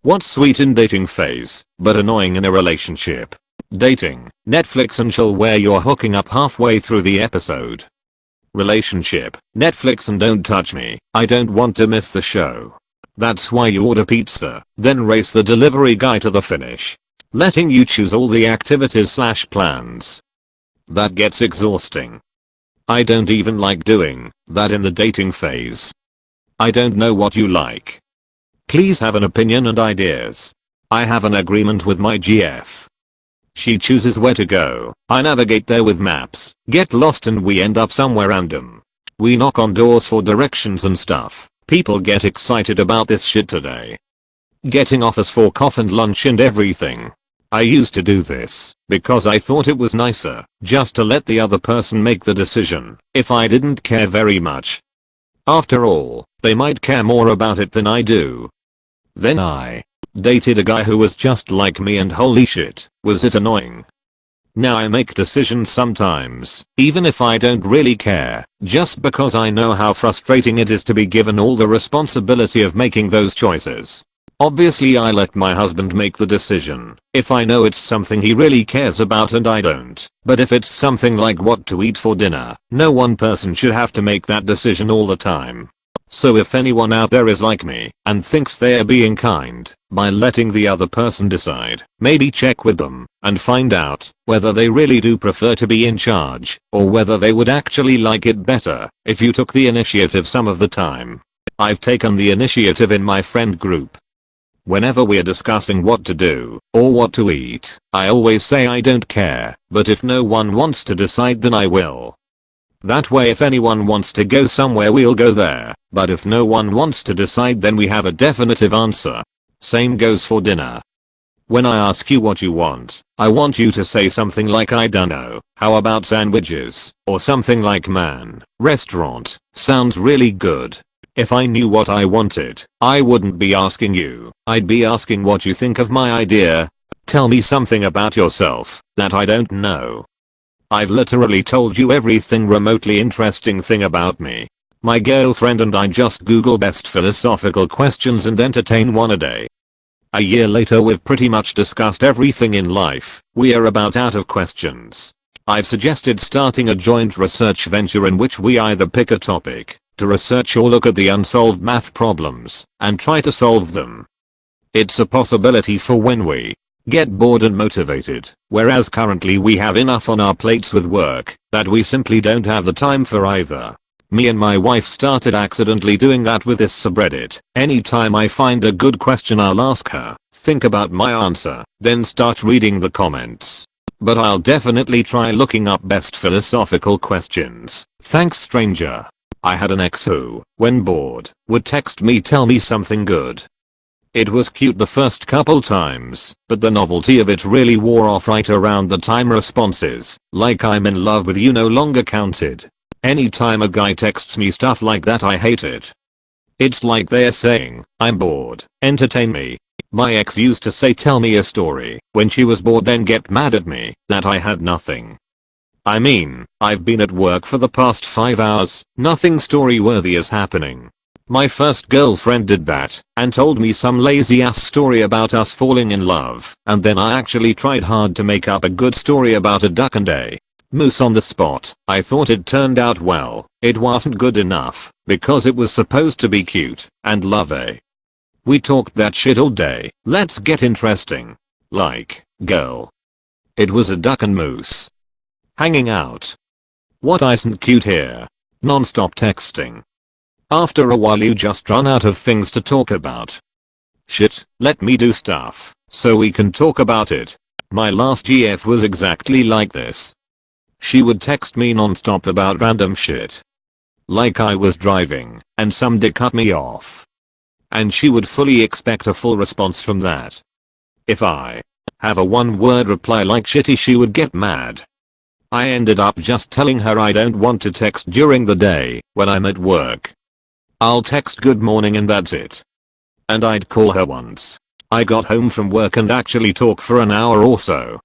What's sweet in dating phase, but annoying in a relationship? Dating, Netflix and chill where you're hooking up halfway through the episode. Relationship, Netflix and don't touch me, I don't want to miss the show. That's why you order pizza, then race the delivery guy to the finish, letting you choose all the activities/plans. That gets exhausting. I don't even like doing that in the dating phase. I don't know what you like. Please have an opinion and ideas. I have an agreement with my GF. She chooses where to go, I navigate there with maps, get lost and we end up somewhere random. We knock on doors for directions and stuff. People get excited about this shit today. Getting offers for coffee and lunch and everything. I used to do this because I thought it was nicer just to let the other person make the decision if I didn't care very much. After all, they might care more about it than I do. Then I dated a guy who was just like me and holy shit, was it annoying. Now I make decisions sometimes, even if I don't really care, just because I know how frustrating it is to be given all the responsibility of making those choices. Obviously I let my husband make the decision if I know it's something he really cares about and I don't, but if it's something like what to eat for dinner, no one person should have to make that decision all the time. So if anyone out there is like me and thinks they're being kind by letting the other person decide, maybe check with them and find out whether they really do prefer to be in charge or whether they would actually like it better if you took the initiative some of the time. I've taken the initiative in my friend group. Whenever we're discussing what to do or what to eat, I always say I don't care, but if no one wants to decide then I will. That way if anyone wants to go somewhere we'll go there, but if no one wants to decide then we have a definitive answer. Same goes for dinner. When I ask you what you want, I want you to say something like I dunno, how about sandwiches, or something like man, restaurant, sounds really good. If I knew what I wanted, I wouldn't be asking you, I'd be asking what you think of my idea. Tell me something about yourself that I don't know. I've literally told you everything remotely interesting thing about me. My girlfriend and I just Google best philosophical questions and entertain one a day. A year later we've pretty much discussed everything in life, we are about out of questions. I've suggested starting a joint research venture in which we either pick a topic to research or look at the unsolved math problems and try to solve them. It's a possibility for when we get bored and motivated, whereas currently we have enough on our plates with work that we simply don't have the time for either. Me and my wife started accidentally doing that with this subreddit. Anytime I find a good question I'll ask her, think about my answer, then start reading the comments. But I'll definitely try looking up best philosophical questions. Thanks stranger. I had an ex who, when bored, would text me tell me something good. It was cute the first couple times, but the novelty of it really wore off right around the time responses, like I'm in love with you no longer counted. Anytime a guy texts me stuff like that I hate it. It's like they're saying, I'm bored, entertain me. My ex used to say tell me a story when she was bored then get mad at me that I had nothing. I mean, I've been at work for the past 5 hours, nothing story worthy is happening. My first girlfriend did that and told me some lazy ass story about us falling in love, and then I actually tried hard to make up a good story about a duck and a moose on the spot. I thought it turned out well. It wasn't good enough because it was supposed to be cute and lovey. We talked that shit all day. Let's get interesting. Like, girl. It was a duck and moose hanging out. What isn't cute here? Non-stop texting. After a while you just run out of things to talk about. Shit, let me do stuff so we can talk about it. My last GF was exactly like this. She would text me non-stop about random shit. Like I was driving and some dick cut me off. And she would fully expect a full response from that. If I have a one-word reply like shitty she would get mad. I ended up just telling her I don't want to text during the day when I'm at work. I'll text good morning and that's it. And I'd call her once I got home from work and actually talk for an hour or so.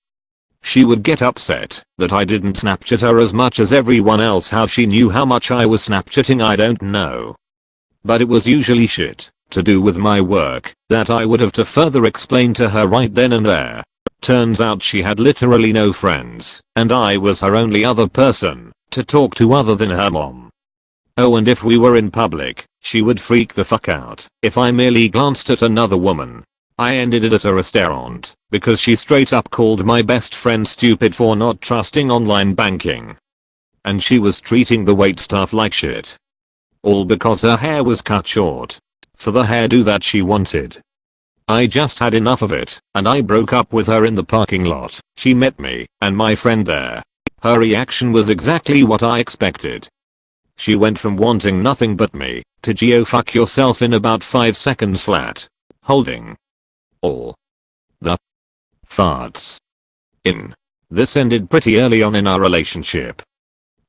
She would get upset that I didn't Snapchat her as much as everyone else. How she knew how much I was Snapchatting I don't know. But it was usually shit. to do with my work that I would have to further explain to her right then and there. Turns out she had literally no friends, and I was her only other person to talk to other than her mom. Oh, and if we were in public, she would freak the fuck out if I merely glanced at another woman. I ended it at a restaurant because she straight up called my best friend stupid for not trusting online banking. And she was treating the waitstaff like shit. All because her hair was cut short for the hairdo that she wanted. I just had enough of it, and I broke up with her in the parking lot. She met me and my friend there. Her reaction was exactly what I expected. She went from wanting nothing but me to "Geo fuck yourself" in about 5 seconds flat. Holding all the farts in. This ended pretty early on in our relationship.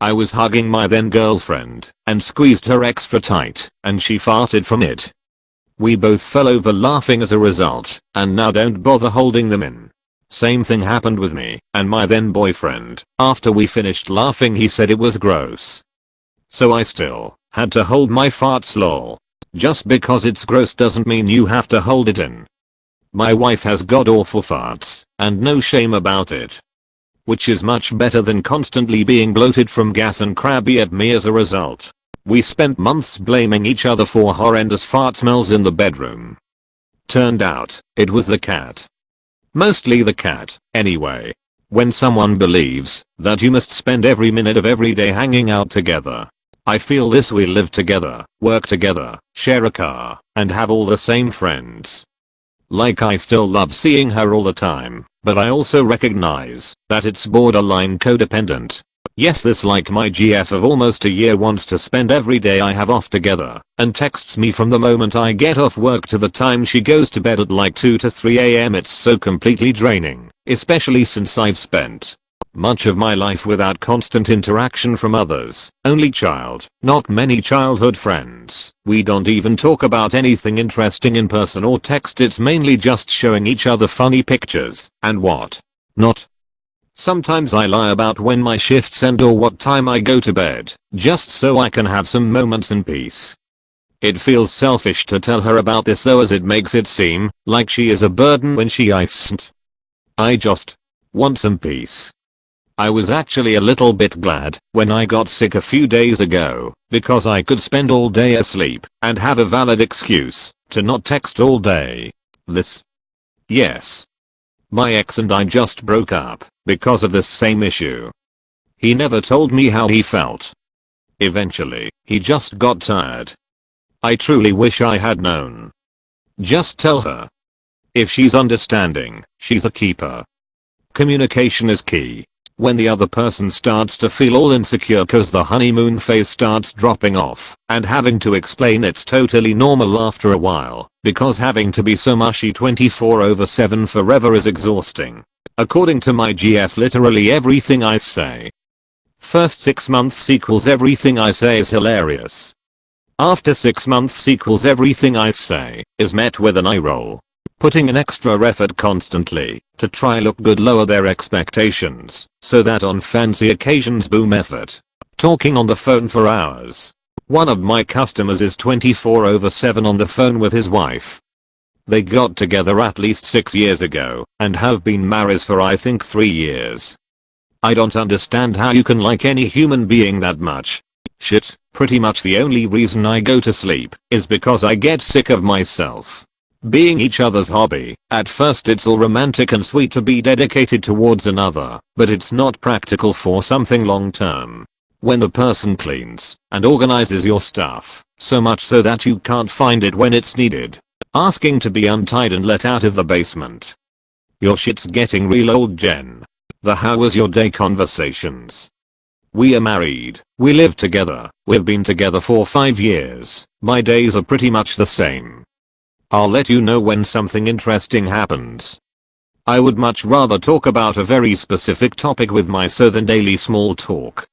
I was hugging my then girlfriend and squeezed her extra tight, and she farted from it. We both fell over laughing as a result, and now don't bother holding them in. Same thing happened with me and my then boyfriend. After we finished laughing, he said it was gross. So I still had to hold my farts, lol. Just because it's gross doesn't mean you have to hold it in. My wife has god awful farts, and no shame about it. Which is much better than constantly being bloated from gas and crabby at me as a result. We spent months blaming each other for horrendous fart smells in the bedroom. Turned out, it was the cat. Mostly the cat, anyway. When someone believes that you must spend every minute of every day hanging out together. I feel this: we live together, work together, share a car, and have all the same friends. Like, I still love seeing her all the time, but I also recognize that it's borderline codependent. Yes, this like my GF of almost a year wants to spend every day I have off together, and texts me from the moment I get off work to the time she goes to bed at like 2 to 3 am. It's so completely draining, especially since I've spent much of my life without constant interaction from others. Only child, not many childhood friends. We don't even talk about anything interesting in person or text. It's mainly just showing each other funny pictures and what not. Sometimes I lie about when my shifts end or what time I go to bed, just so I can have some moments in peace. It feels selfish to tell her about this though, as it makes it seem like she is a burden when she isn't. I just want some peace. I was actually a little bit glad when I got sick a few days ago, because I could spend all day asleep and have a valid excuse to not text all day. Yes. My ex and I just broke up because of this same issue. He never told me how he felt. Eventually, he just got tired. I truly wish I had known. Just tell her. If she's understanding, she's a keeper. Communication is key. When the other person starts to feel all insecure cause the honeymoon phase starts dropping off, and having to explain it's totally normal after a while, because having to be so mushy 24/7 forever is exhausting. According to my GF, literally everything I say. First 6 months equals everything I say is hilarious. After 6 months equals everything I say is met with an eye roll. Putting an extra effort constantly to try look good, lower their expectations, so that on fancy occasions boom effort. Talking on the phone for hours. One of my customers is 24/7 on the phone with his wife. They got together at least 6 years ago and have been married for I think 3 years. I don't understand how you can like any human being that much. Shit, pretty much the only reason I go to sleep is because I get sick of myself being each other's hobby. At first it's all romantic and sweet to be dedicated towards another, but it's not practical for something long term. When the person cleans and organizes your stuff, so much so that you can't find it when it's needed. Asking to be untied and let out of the basement. Your shit's getting real old, Jen. The "how was your day" conversations. We are married, we live together, we've been together for 5 years, my days are pretty much the same. I'll let you know when something interesting happens. I would much rather talk about a very specific topic with my so than daily small talk.